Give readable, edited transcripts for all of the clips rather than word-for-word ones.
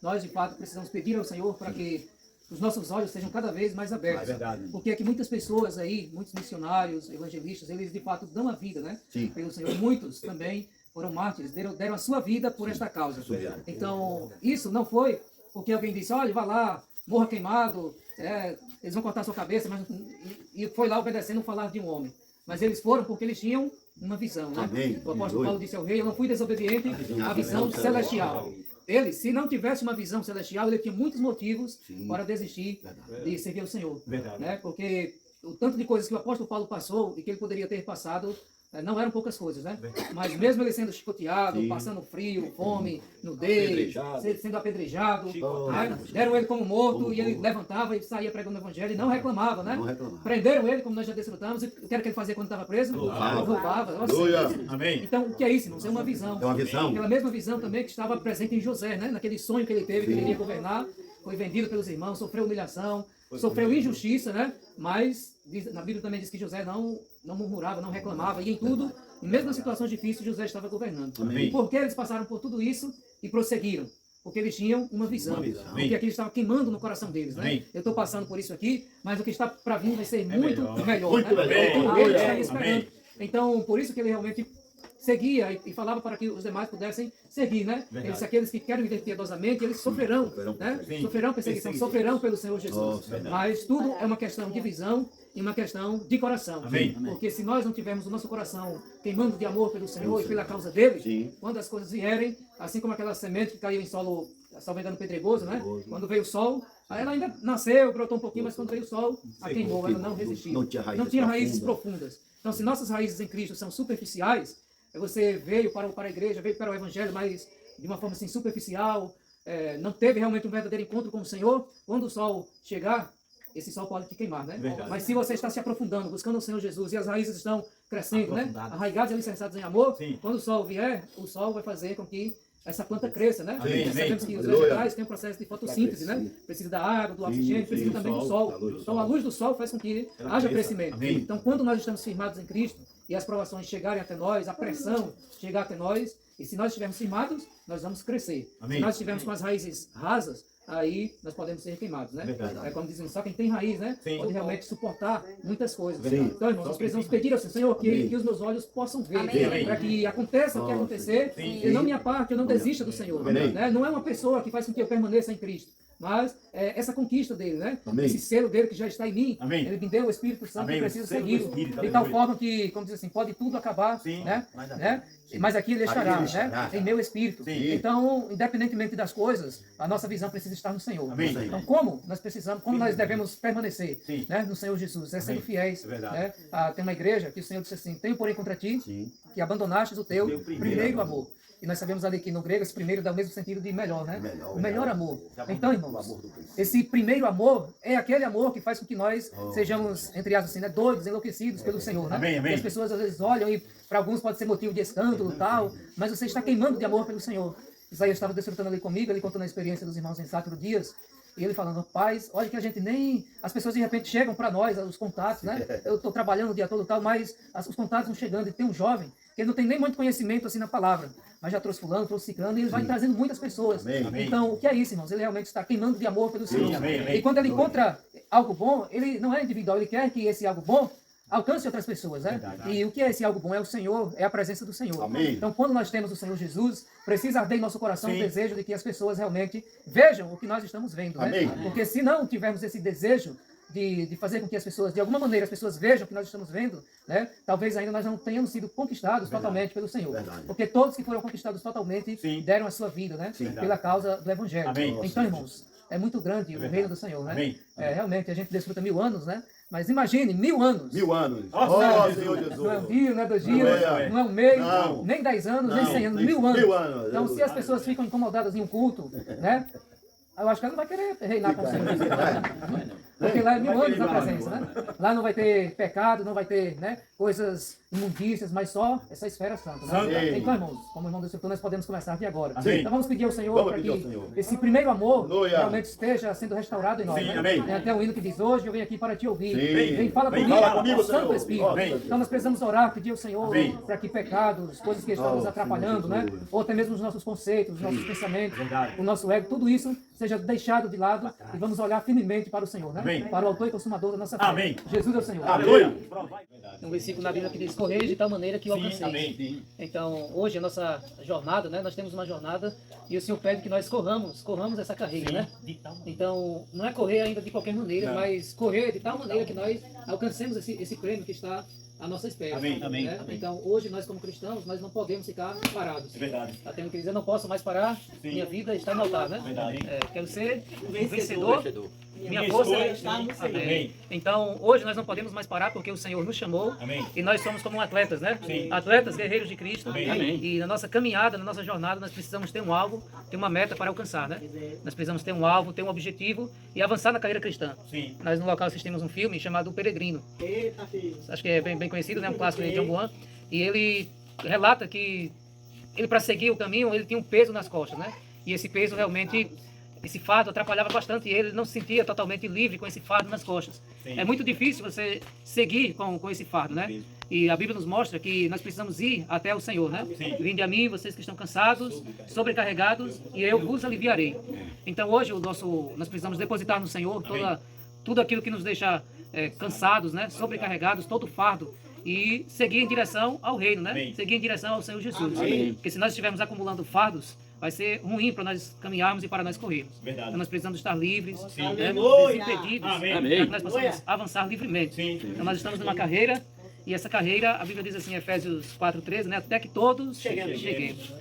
nós de fato precisamos pedir ao Senhor para que os nossos olhos sejam cada vez mais abertos. É verdade. Porque aqui muitas pessoas aí, muitos missionários, evangelistas, eles de fato dão a vida, né? Sim. Pelo Senhor. Muitos também foram mártires, deram a sua vida por esta causa. Então, isso não foi porque alguém disse, olha, vá lá, morra queimado, eles vão cortar a sua cabeça, mas e foi lá obedecendo o falar de um homem. Mas eles foram porque eles tinham uma visão, né? Amém. O apóstolo Paulo disse ao rei, eu não fui desobediente à visão celestial. Ele, se não tivesse uma visão celestial, ele tinha muitos motivos para desistir de servir ao Senhor. Verdade. Né? Porque o tanto de coisas que o apóstolo Paulo passou e que ele poderia ter passado, não eram poucas coisas, né? Mas mesmo ele sendo chicoteado, passando frio, fome, nudez, sendo apedrejado, né? Deram ele como morto e ele levantava e saía pregando o evangelho e não reclamava, né? Não reclamava. Prenderam ele, como nós já desfrutamos, e o que era que ele fazia quando estava preso? Louvava. Aleluia. Amém. Então, o que é isso, irmãos? É uma visão. É uma visão. Aquela mesma visão também que estava presente em José, né? Naquele sonho que ele teve, que ele iria governar, foi vendido pelos irmãos, sofreu humilhação, sofreu injustiça, né? Mas na Bíblia também diz que José não murmurava, não reclamava, e em tudo, mesmo em situações difíceis, José estava governando. Amém. E por que eles passaram por tudo isso e prosseguiram? Porque eles tinham uma visão. Porque aquilo estava queimando no coração deles, né? Amém. Eu estou passando por isso aqui, mas o que está para vir vai ser muito melhor. Muito né? melhor. Então, ele está Amém. esperando. Então, por isso que ele realmente seguia e falava para que os demais pudessem seguir, né? Eles, aqueles que querem viver piedosamente, eles sofrerão, né? Sim. Sofrerão perseguição, sofrerão pelo Senhor Jesus. Mas tudo é uma questão de visão e uma questão de coração. Amém. Porque se nós não tivermos o nosso coração queimando de amor pelo Senhor e pela causa dele, Sim. quando as coisas vierem, assim como aquela semente que caiu em solo, salvo engano, pedregoso, né? Quando veio o sol, aí ela ainda nasceu, brotou um pouquinho, mas quando veio o sol, a queimou, ela não resistiu. Não tinha raízes profundas. Então, se nossas raízes em Cristo são superficiais, você veio para a igreja, veio para o Evangelho, mas de uma forma assim superficial, não teve realmente um verdadeiro encontro com o Senhor, quando o sol chegar, esse sol pode te queimar, né? Verdade. Mas se você está se aprofundando, buscando o Senhor Jesus, e as raízes estão crescendo, né? Arraigadas e alicerçadas em amor, Sim. quando o sol vier, o sol vai fazer com que essa planta cresça, né? Amém, Nós sabemos que os Aleluia. vegetais têm um processo de fotossíntese, né? Precisa da água, do oxigênio, precisa também do sol. Então a luz do sol faz com que haja crescimento. Amém. Então quando nós estamos firmados em Cristo e as provações chegarem até nós, a pressão chegar até nós, e se nós estivermos firmados, nós vamos crescer. Amém. Se nós estivermos com as raízes rasas, aí nós podemos ser queimados, né? Verdade. É como dizem, só quem tem raiz, né? Sim. Pode realmente suportar muitas coisas. Verdade. Então, irmãos, nós precisamos pedir ao Senhor que os meus olhos possam ver, Amém. para que aconteça o que acontecer, eu não me aparte, eu não desista do Senhor. Amém. Né? Não é uma pessoa que faz com que eu permaneça em Cristo, mas essa conquista dele, né? Amém. Esse selo dele que já está em mim, Amém. ele me deu o Espírito Santo Amém. que precisa O selo do segui-lo. Espírito, De tal aleluia. forma que, como diz assim, pode tudo acabar, Sim. né? Mas aqui ele estará, ele estará. né? Em meu Espírito. Sim. Então, independentemente das coisas, a nossa visão precisa estar no Senhor. Amém. Então, como nós precisamos, como nós devemos permanecer, Sim. né? No Senhor Jesus, sendo Amém. fiéis. É verdade. Né? Tem uma igreja que o Senhor disse assim, tenho porém contra ti, Sim. que abandonastes o teu Teu primeiro primeiro amor. E nós sabemos ali que no grego esse primeiro dá o mesmo sentido de melhor, né? Melhor, O melhor amor. Então, O irmãos, amor do Cristo. esse primeiro amor é aquele amor que faz com que nós sejamos, entre aspas assim, né, doidos, enlouquecidos pelo Senhor, né? Amém, amém. E as pessoas às vezes olham e para alguns pode ser motivo de escândalo e tal, mas você está queimando de amor pelo Senhor. Isaías estava desfrutando ali comigo, ele contando a experiência dos irmãos em Sátiro Dias, e ele falando, paz, olha que a gente nem... As pessoas de repente chegam para nós, os contatos, né? Eu estou trabalhando o dia todo e tal, mas os contatos vão chegando. E tem um jovem que ele não tem nem muito conhecimento assim na palavra, mas já trouxe fulano, trouxe ciclano, e ele vai trazendo muitas pessoas. Amém. Então, o que é isso, irmãos? Ele realmente está queimando de amor pelo Senhor. amém, amém. E quando ele encontra algo bom, ele não é individual, ele quer que esse algo bom alcance outras pessoas, né? Verdade. E o que é esse algo bom? É o Senhor, é a presença do Senhor. Amém. Então, quando nós temos o Senhor Jesus, precisa arder em nosso coração Sim. o desejo de que as pessoas realmente vejam o que nós estamos vendo, né? Amém. Porque se não tivermos esse desejo de fazer com que as pessoas, de alguma maneira, as pessoas vejam o que nós estamos vendo, né? Talvez ainda nós não tenhamos sido conquistados totalmente pelo Senhor. Verdade. Porque todos que foram conquistados totalmente Sim. deram a sua vida, né? Sim. Pela causa do Evangelho. Amém. Então, irmãos, é muito grande o reino do Senhor, né? Amém. Realmente, a gente desfruta 1000 anos, né? Mas imagine, 1000 anos. 1000 anos. Nossa, Senhor Jesus. Jesus. Não é um dia, não é 2 dias, Não é. não é um mês, Não. nem 10 anos, nem Não, 100 anos, nem 1000 anos. 1000 anos. Então, se as pessoas ficam incomodadas em um culto, né? Eu acho que ela não vai querer reinar com o Senhor. Porque lá é 1000 anos na presença, né? Lá não vai ter pecado, não vai ter, né, coisas imundícias, mas só essa esfera santa, né? Então, irmãos, como o irmão disse, nós podemos começar aqui agora. Então vamos pedir ao Senhor para que esse primeiro amor realmente esteja sendo restaurado em nós, né? Tem até um hino que diz, hoje eu venho aqui para te ouvir. Vem, fala comigo, Santo Espírito. Então nós precisamos orar, pedir ao Senhor para que pecados, coisas que estão nos atrapalhando, né? Ou até mesmo os nossos conceitos, os nossos pensamentos, o nosso ego, tudo isso seja deixado de lado e vamos olhar firmemente para o Senhor, né? Para o autor e consumador da nossa fé. Jesus é o Senhor. Aleluia. Tem um versículo na Bíblia que diz, correio de tal maneira que o alcanceis. Então, hoje a nossa jornada, né? Nós temos uma jornada e o Senhor pede que nós corramos essa carreira, né? Então, não é correr ainda de qualquer maneira, mas correr de tal maneira que nós alcancemos esse prêmio que está à nossa espera. Né? Então, hoje nós como cristãos, nós não podemos ficar parados. É verdade. Tá tendo que dizer, eu não posso mais parar, minha vida está no altar, né? Verdade. Quero ser um vencedor. Minha força está no Senhor. Amém. Então, hoje nós não podemos mais parar porque o Senhor nos chamou. Amém. E nós somos como atletas, né? Sim. Atletas, guerreiros de Cristo. Amém. E na nossa caminhada, na nossa jornada, nós precisamos ter um alvo, ter uma meta para alcançar, né? Nós precisamos ter um alvo, ter um objetivo e avançar na carreira cristã. Sim. Nós no local assistimos um filme chamado O Peregrino. Acho que é bem conhecido, né? Um clássico de John Buan. E ele relata que ele, para seguir o caminho, ele tinha um peso nas costas, né? E esse peso realmente... Esse fardo atrapalhava bastante ele não se sentia totalmente livre com esse fardo nas costas. Sim. É muito difícil você seguir com esse fardo, né? Sim. E a Bíblia nos mostra que nós precisamos ir até o Senhor, né? Sim. Vinde a mim, vocês que estão cansados, sobrecarregados, e eu vos aliviarei. Então hoje nós precisamos depositar no Senhor tudo aquilo que nos deixa cansados, né? Sobrecarregados, todo o fardo. E seguir em direção ao reino, né? Amém. Seguir em direção ao Senhor Jesus. Amém. Porque se nós estivermos acumulando fardos, vai ser ruim para nós caminharmos e para nós corrermos. Verdade. Então nós precisamos estar livres, Sim. né, desimpedidos, Amém. para que nós possamos avançar livremente. Sim. Então nós estamos numa carreira, e essa carreira, a Bíblia diz assim em Efésios 4:13, né, até que todos cheguemos.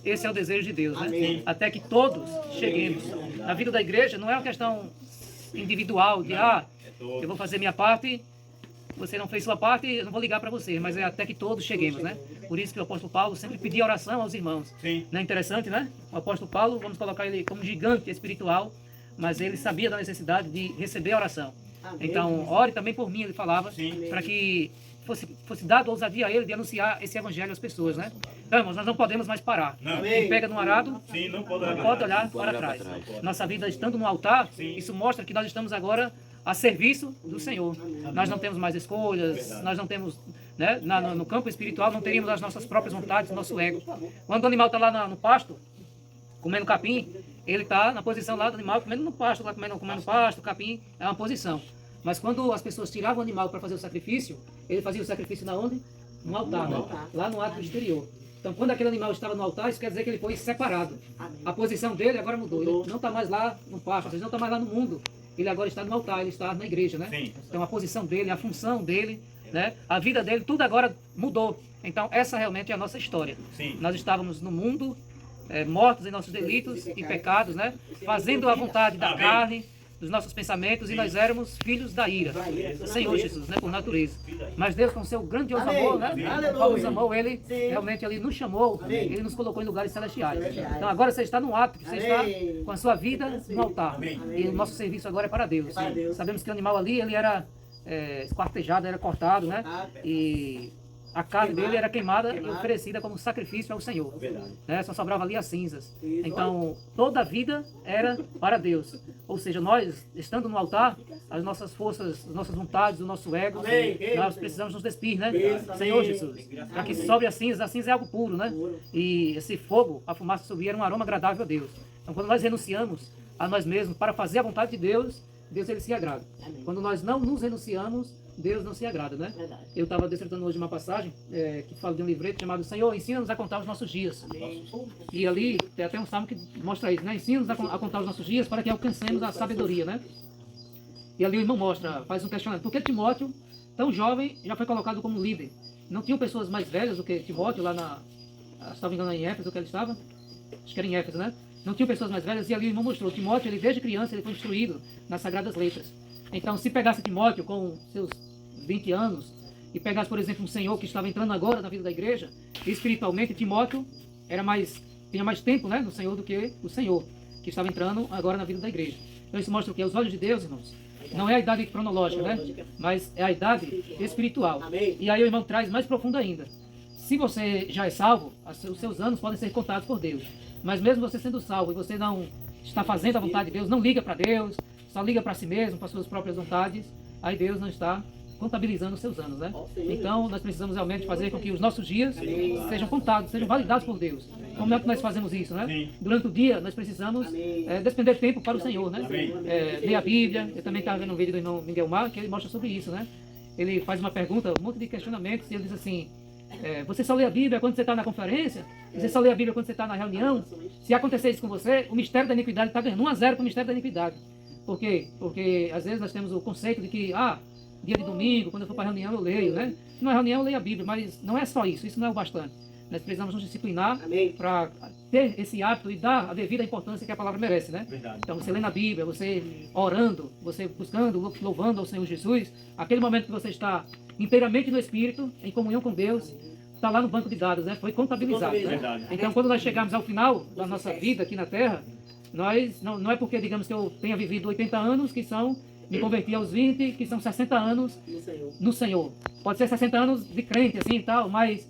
Esse é o desejo de Deus, né? Amém. Até que todos cheguemos. Na vida da igreja não é uma questão individual de, eu vou fazer minha parte, você não fez sua parte, eu não vou ligar para você, mas é até que todos cheguemos, né? Por isso que o apóstolo Paulo sempre pedia oração aos irmãos. Sim. Não é interessante, né? O apóstolo Paulo, vamos colocar ele como gigante espiritual, mas ele sabia da necessidade de receber a oração. Então, ore também por mim, ele falava, para que fosse dado ousadia a ele de anunciar esse evangelho às pessoas, né? Então, irmãos, nós não podemos mais parar. Não. Quem pega no arado, Sim, não pode olhar para trás. Nossa vida estando no altar, isso mostra que nós estamos agora a serviço do Senhor. Nós não temos mais escolhas, nós não temos, né, no campo espiritual, não teríamos as nossas próprias vontades, nosso ego. Quando o animal está lá no pasto, comendo capim, ele está na posição lá do animal, comendo no pasto, lá comendo pasto, capim, é uma posição. Mas quando as pessoas tiravam o animal para fazer o sacrifício, ele fazia o sacrifício na onde? No altar, né? Lá no ato exterior. Então, quando aquele animal estava no altar, isso quer dizer que ele foi separado. A posição dele agora mudou. Ele não está mais lá no pasto, ele não está mais lá no mundo. Ele agora está no altar, ele está na igreja, né? Sim. Então, a posição dele, a função dele, né? A vida dele, tudo agora mudou. Então, essa realmente é a nossa história. Sim. Nós estávamos no mundo, mortos em nossos delitos e pecados, né? Fazendo a vontade da carne, dos nossos pensamentos, e nós éramos filhos da ira. Senhor Jesus, né? Por natureza. Mas Deus, com seu grandioso amor, né? Qual nos amou, ele realmente ele nos chamou, ele nos colocou em lugares celestiais. Então agora você está no ato, você está com a sua vida no altar. E o nosso serviço agora é para Deus. Sabemos que o animal ali, ele era esquartejado, era cortado, né? E a carne dele era queimada e oferecida como sacrifício ao Senhor. Né? Só sobrava ali as cinzas. Então, toda a vida era para Deus. Ou seja, nós, estando no altar, as nossas forças, as nossas vontades, o nosso ego, nós precisamos nos despir, né? Senhor Jesus, para que sobre a cinza é algo puro, né? E esse fogo, a fumaça subir, era um aroma agradável a Deus. Então, quando nós renunciamos a nós mesmos para fazer a vontade de Deus, Deus ele se agrada. Quando nós não nos renunciamos, Deus não se agrada, né? Verdade. Eu estava desfrutando hoje uma passagem que fala de um livreto chamado Senhor, ensina-nos a contar os nossos dias. E ali tem até um salmo que mostra isso, né? Ensina-nos a contar os nossos dias para que alcancemos a sabedoria, né? E ali o irmão faz um questionamento. Por que Timóteo, tão jovem, já foi colocado como líder? Não tinham pessoas mais velhas do que Timóteo lá se estava enganando em Éfeso, que ele estava? Acho que era em Éfeso, né? Não tinham pessoas mais velhas, e ali o irmão mostrou. Timóteo, ele desde criança, ele foi instruído nas Sagradas Letras. Então, se pegasse Timóteo com seus 20 anos, e pegasse, por exemplo, um senhor que estava entrando agora na vida da igreja, espiritualmente, Timóteo tinha mais tempo, né, no Senhor do que o Senhor, que estava entrando agora na vida da igreja. Então, isso mostra o que? Os olhos de Deus, irmãos, Não é a idade cronológica, né? Mas é a idade espiritual. E aí o irmão traz mais profundo ainda. Se você já é salvo, os seus anos podem ser contados por Deus. Mas mesmo você sendo salvo e você não está fazendo a vontade de Deus, não liga para Deus, só liga para si mesmo, para suas próprias vontades, aí Deus não está contabilizando os seus anos, né? Então nós precisamos realmente fazer com que os nossos dias sejam contados, sejam validados por Deus. Como é que nós fazemos isso, né? Durante o dia nós precisamos despender tempo para o Senhor, né? Ler a Bíblia. Eu também estava vendo um vídeo do irmão Miguel Mar, que ele mostra sobre isso, né? Ele faz uma pergunta, um monte de questionamentos, e ele diz assim: você só lê a Bíblia quando você está na conferência? Você só lê a Bíblia quando você está na reunião? Se acontecer isso com você, o mistério da iniquidade está ganhando 1-0 para o mistério da iniquidade. Por quê? Porque às vezes nós temos o conceito de que, dia de domingo, quando eu for para a reunião eu leio, né? Não é reunião, eu leio a Bíblia, mas não é só isso, isso não é o bastante. Nós precisamos nos disciplinar para ter esse hábito e dar a devida importância que a palavra merece, né? Verdade. Então você lê na Bíblia, você orando, você buscando, louvando ao Senhor Jesus, aquele momento que você está inteiramente no Espírito, em comunhão com Deus, está lá no banco de dados, né? Foi contabilizado, né? Verdade. Então quando nós chegarmos ao final da nossa vida aqui na Terra, nós não é porque, digamos, que eu tenha vivido 80 anos, que são, me converti aos 20, que são 60 anos no Senhor. Pode ser 60 anos de crente, assim e tal, mas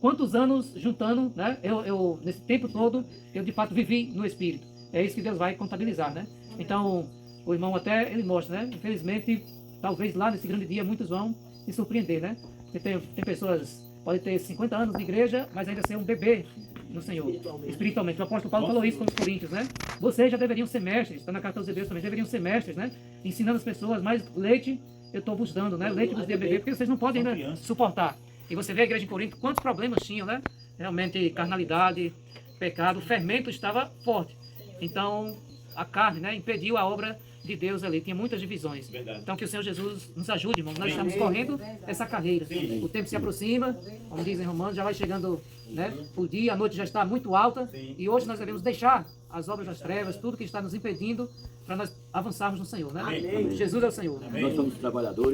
quantos anos juntando, né? Eu nesse tempo todo, eu de fato vivi no Espírito. É isso que Deus vai contabilizar, né? Então, o irmão até, ele mostra, né? Infelizmente, talvez lá nesse grande dia, muitos vão se surpreender, né? Você tem pessoas, pode ter 50 anos de igreja, mas ainda ser um bebê no Senhor, espiritualmente. O apóstolo Paulo falou isso com os coríntios, né? Vocês já deveriam ser mestres, está na carta aos Hebreus também, deveriam ser mestres, né? Ensinando as pessoas, mas leite eu estou vos dando, né? Leite vos dei a beber, porque vocês não podem ainda suportar. E você vê a igreja de Corinto, quantos problemas tinham, né? Realmente, carnalidade, pecado, o fermento estava forte. Então, a carne, né, impediu a obra de Deus ali, tinha muitas divisões. Verdade. Então que o Senhor Jesus nos ajude, irmão. Nós estamos correndo essa carreira. O tempo se aproxima, como dizem Romanos, já vai chegando, né, o dia, a noite já está muito alta, e hoje nós devemos deixar as obras das trevas, tudo que está nos impedindo, para nós avançarmos no Senhor, né? Jesus é o Senhor. Nós somos trabalhadores.